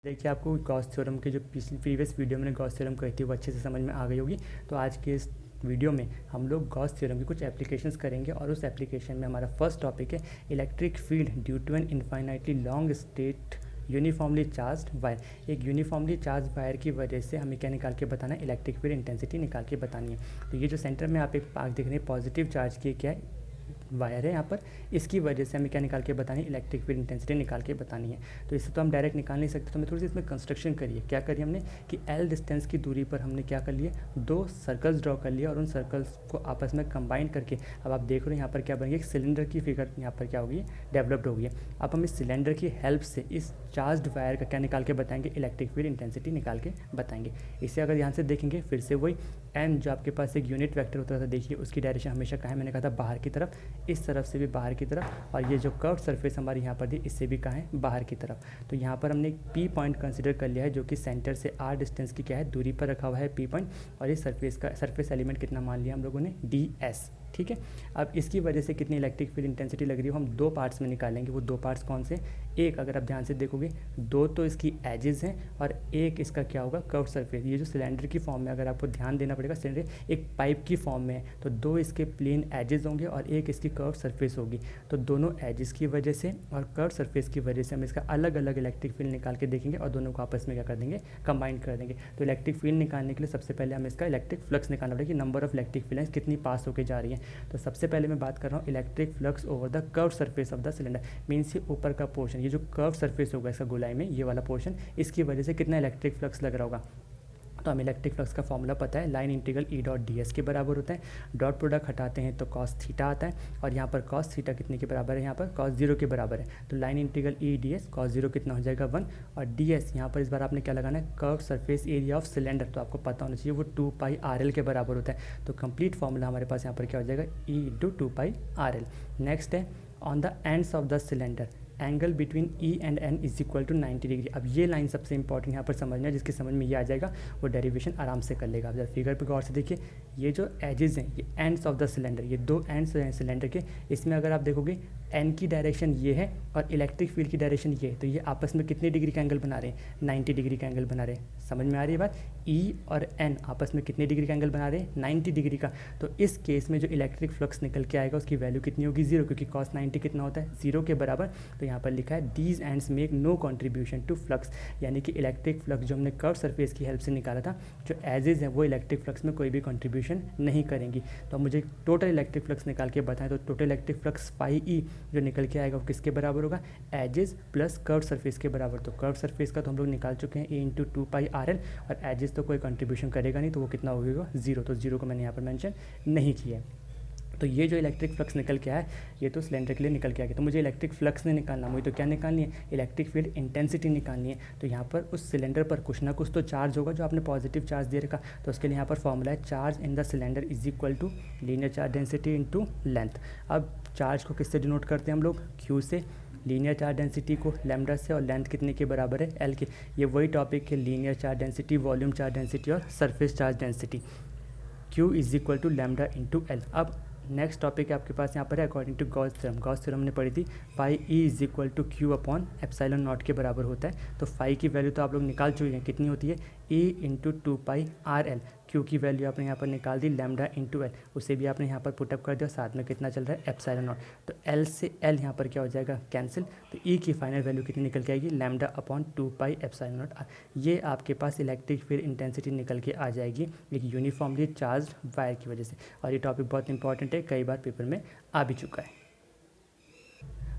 देखिए आपको Gauss theorem के जो पिछली प्रीवियस वीडियो में गॉस थ्योरम कही थी वो अच्छे से समझ में आ गई होगी। तो आज के इस वीडियो में हम लोग गॉस थ्योरम की कुछ एप्लीकेशंस करेंगे और उस एप्लीकेशन में हमारा फर्स्ट टॉपिक है electric field due to an infinitely long straight uniformly charged wire. एक यूनिफॉर्मली चार्ज वायर की वजह से हमें क्या निकाल के बताना है, इलेक्ट्रिक फील्ड इंटेंसिटी निकाल के बतानी है। तो ये जो सेंटर में आप एक पार्क देख रहे हैं पॉजिटिव चार्ज की क्या है वायर है यहाँ पर, इसकी वजह से हमें क्या निकाल के बतानी है, इलेक्ट्रिक फील्ड इंटेंसिटी निकाल के बतानी है। तो इससे तो हम डायरेक्ट निकाल नहीं सकते, तो हमें थोड़ी सी इसमें कंस्ट्रक्शन करिए। क्या करिए हमने कि एल डिस्टेंस की दूरी पर हमने क्या कर लिया, दो सर्कल्स ड्रॉ कर लिया और उन सर्कल्स को आपस में कंबाइन करके अब आप देख रहे हो यहाँ पर क्या बन गया, एक सिलेंडर की फिगर यहाँ पर क्या हो गई है, डेवलप्ड हो गई है। अब हम इस सिलेंडर की हेल्प से इस चार्ज्ड वायर का क्या निकाल के बताएंगे, इलेक्ट्रिक फील्ड इंटेंसिटी निकाल के बताएंगे। इसे अगर ध्यान से देखेंगे फिर से वही एन जो आपके पास एक यूनिट वेक्टर होता था, देखिए उसकी डायरेक्शन हमेशा कहाँ है, मैंने कहा था बाहर की तरफ, इस तरफ से भी बाहर की तरफ, और ये जो कर्व सरफेस हमारी यहाँ पर दी इससे भी कहाँ है, बाहर की तरफ। तो यहाँ पर हमने एक पी पॉइंट कंसिडर कर लिया है जो कि सेंटर से आर डिस्टेंस की क्या है, दूरी पर रखा हुआ है पी पॉइंट, और इस सरफेस एलिमेंट कितना मान लिया हम लोगों ने, डी एस। ठीक है, अब इसकी वजह से कितनी इलेक्ट्रिक फील्ड इंटेंसिटी लग रही है, हम दो पार्ट्स में निकालेंगे। वो दो पार्ट्स कौन से, एक अगर आप ध्यान से देखोगे दो तो इसकी एजेस हैं और एक इसका क्या होगा, कर्व सरफेस। ये जो सिलेंडर की फॉर्म में, अगर आपको ध्यान देना पड़ेगा, सिलेंडर एक पाइप की फॉर्म में है, तो दो इसके प्लेन एजेस होंगे और एक इसकी कर्व सरफेस होगी। तो दोनों एजेस की वजह से और कर्व सरफेस की वजह से हम इसका अलग अलग इलेक्ट्रिक फील्ड निकाल के देखेंगे और दोनों को आपस में क्या कर देंगे, कंबाइन कर देंगे। तो इलेक्ट्रिक फील्ड निकालने के लिए सबसे पहले हमें इसका इलेक्ट्रिक फ्लक्स निकालना पड़ेगा कि नंबर ऑफ इलेक्ट्रिक फील्ड कितनी पास होकर जा रही है। तो सबसे पहले मैं बात कर रहा हूँ electric flux over the curve surface of the cylinder, means ये ऊपर का पोर्शन, ये जो कर्व सरफेस होगा इसका गोलाई में, ये वाला पोर्शन, इसकी वजह से कितना इलेक्ट्रिक फ्लक्स लग रहा होगा। तो हमें इलेक्ट्रिक फ्लक्स का फॉर्मूला पता है, line integral E dot D S के बराबर होता है। डॉट प्रोडक्ट हटाते हैं तो कॉस थीटा आता है, और यहाँ पर कॉस थीटा कितने के बराबर है, यहाँ पर कॉस जीरो के बराबर है। तो line integral E D S cos zero कितना हो जाएगा 1, और डी एस यहाँ पर इस बार आपने क्या लगाना है, curve surface area of cylinder, तो आपको पता होना चाहिए वो 2 पाई आर एल के बराबर होता है। तो कंप्लीट फॉर्मूला हमारे पास यहाँ पर क्या हो जाएगा, E into 2 pi R L. Next है on the ends of the cylinder angle between E and N is equal to 90 degree. अब ये लाइन सबसे इंपॉर्टेंट यहाँ पर समझना है, जिसकी समझ में ये आ जाएगा वो डेरिवेशन आराम से कर लेगा। अब जरा फिगर पे गौर से देखिए, ये जो एजेस हैं ये एंड्स ऑफ द सिलेंडर, ये दो एंड्स हैं सिलेंडर के, इसमें अगर आप देखोगे एन की डायरेक्शन ये है और इलेक्ट्रिक फील्ड की डायरेक्शन ये है, तो ये आपस में कितने डिग्री का एंगल बना रहे हैं, 90 डिग्री का एंगल बना रहे हैं। समझ में आ रही है बात, ई और एन आपस में कितने डिग्री का एंगल बना रहे हैं, 90 डिग्री का। तो इस केस में जो इलेक्ट्रिक फ्लक्स निकल के आएगा उसकी वैल्यू कितनी होगी, जीरो, क्योंकि कॉस 90 कितना होता है, जीरो के बराबर। तो यहाँ पर लिखा है these ends make no contribution to flux, यानी कि इलेक्ट्रिक फ्लक्स जो हमने कर्व सरफेस की हेल्प से निकाला था, जो एजेज है वो इलेक्ट्रिक फ्लक्स में कोई भी कॉन्ट्रीब्यूशन नहीं करेंगी। तो मुझे टोटल इलेक्ट्रिक फ्लक्स निकाल के बताएं, तो total electric flux phi E जो निकल के आएगा वो किसके बराबर होगा, एजेस प्लस कर्व सरफेस के बराबर। तो कर्व सरफेस का तो हम लोग निकाल चुके हैं, ए इंटू 2 पाई आर एल, और एजेस तो कोई कंट्रीब्यूशन करेगा नहीं, तो वो कितना होगा, जीरो। तो जीरो को मैंने यहाँ पर मेंशन नहीं किया है। तो ये जो इलेक्ट्रिक फ्लक्स निकल के आया ये तो सिलेंडर के लिए निकल के आ गया। तो मुझे इलेक्ट्रिक फ्लक्स नहीं निकालना, मुझे तो क्या निकालनी है, इलेक्ट्रिक फील्ड इंटेंसिटी निकालनी है। तो यहाँ पर उस सिलेंडर पर कुछ ना कुछ तो चार्ज होगा जो आपने पॉजिटिव चार्ज दे रखा, तो उसके लिए यहाँ पर फॉर्मूला है charge in the cylinder is equal to linear charge density into length. अब चार्ज को किससे डिनोट करते हैं हम लोग, क्यू से, लीनियर चार्ज डेंसिटी को लैम्डा से, और लेंथ कितने के बराबर है, एल के। ये वही टॉपिक है, linear charge density, volume charge density और surface charge density. Q is equal to lambda into l. अब नेक्स्ट टॉपिक आपके पास यहाँ पर है according to Gauss theorem. Gauss theorem ने पढ़ी थी, phi E is equal to q upon epsilon not के बराबर होता है। तो फाई की वैल्यू तो आप लोग निकाल चुके हैं, कितनी होती है, ई into 2 pi R L. Q की वैल्यू आपने यहाँ पर निकाल दी लैम्डा इंटू एल, उसे भी आपने यहाँ पर पुटअप कर दिया, साथ में कितना चल रहा है, एप्सिलॉन नॉट। तो एल से एल यहाँ पर क्या हो जाएगा, कैंसिल। तो ई की फाइनल वैल्यू कितनी निकल के आएगी, lambda upon 2 pi epsilon naught R. ये आपके पास इलेक्ट्रिक फील्ड इंटेंसिटी निकल के आ जाएगी एक यूनिफॉर्मली चार्ज वायर की वजह से। और ये टॉपिक बहुत इंपॉर्टेंट है, कई बार पेपर में आ भी चुका है।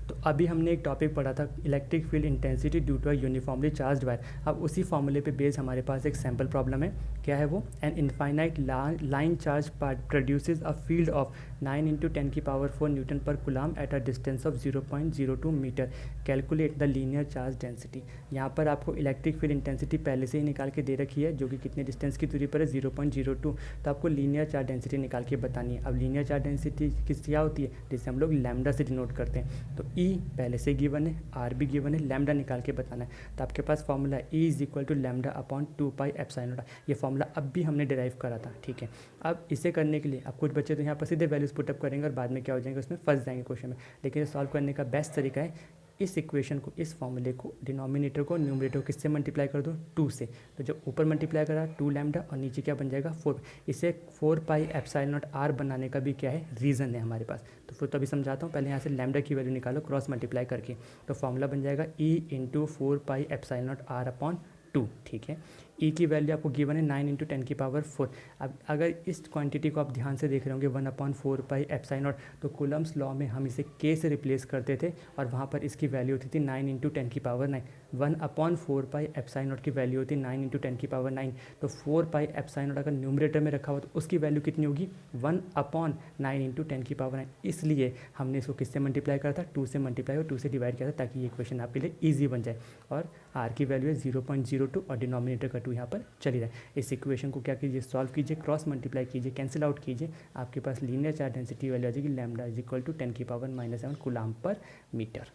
तो अभी हमने एक टॉपिक पढ़ा था electric field intensity due to a uniformly charged wire. अब उसी फॉर्मूले पे बेस हमारे पास एक सैम्पल प्रॉब्लम है। क्या है वो, an infinite line charge produces a field of 9 into 10 की power 4 newton per coulomb at a distance of 0.02 metre, calculate the linear charge density. यहाँ पर आपको इलेक्ट्रिक फील्ड इंटेंसिटी पहले से ही निकाल के दे रखी है, जो कि कितने डिस्टेंस की दूरी पर है, 0.02। तो आपको लीनियर चार्ज डेंसिटी निकाल के बतानी है। अब लीनियर चार्ज डेंसिटी किस क्या होती है, जिसे हम लोग लैम्डा से डिनोट करते हैं। तो ई पहले से गिवन है, आर भी गिवन है, लैम्डा निकाल के बताना है। तो आपके पास फॉर्मूला है E is equal to lambda upon 2 pi epsilon naught. ये फॉर्मूला अब भी हमने डिराइव करा था, ठीक है। अब इसे करने के लिए अब कुछ बच्चे तो यहाँ पर सीधे वैल्यूज पुटअप करेंगे और बाद में क्या हो जाएंगे, उसमें फंस जाएंगे क्वेश्चन में। लेकिन सॉल्व करने का बेस्ट तरीका है इस इक्वेशन को, इस फॉर्मूले को, डिनोमिनेटर को न्यूमरेटर को किससे मल्टीप्लाई कर दो, 2 से। तो जब ऊपर मल्टीप्लाई करा 2 लैम्डा और नीचे क्या बन जाएगा 4। इसे 4 पाई एप्सिलॉन नॉट आर बनाने का भी क्या है, रीज़न है हमारे पास। तो फिर तो अभी समझाता हूँ, पहले यहाँ से लैम्डा की वैल्यू निकालो क्रॉस मल्टीप्लाई करके। तो फॉर्मूला बन जाएगा E into 4 pi epsilon naught R upon 2, ठीक है। ई की वैल्यू आपको गिवन है 9 × 10⁴। अब अगर इस क्वांटिटी को आप ध्यान से देख रहे होंगे 1/4 पाई एप्सिलॉन नॉट, तो कूलम्स लॉ में हम इसे के से रिप्लेस करते थे और वहाँ पर इसकी वैल्यू होती थी 9 × 10⁹। 1/4 पाई एप्सिलॉन नॉट की वैल्यू होती है 9 × 10⁹। तो 4 पाई एप्सिलॉन नॉट अगर न्यूमरेटर में रखा हुआ तो उसकी वैल्यू कितनी होगी, 1/9 × 10⁹। इसलिए हमने इसको किससे मल्टीप्लाई करा था, 2 से मल्टीप्लाई और 2 से डिवाइड किया था, ताकि ये इक्वेशन आपके लिए ईजी बन जाए। और आर की वैल्यू है 0.02 और डिनोमिनेटर का 2 यहाँ पर चली रहा है। इस इक्वेशन को क्या कीजिए, सॉल्व कीजिए, क्रॉस मल्टीप्लाई कीजिए, कैंसिल आउट कीजिए, आपके पास लीनियर चार्ज डेंसिटी वैल्यू आ जाएगी लैम्डा = 10⁻⁻7 कूलम्ब पर मीटर।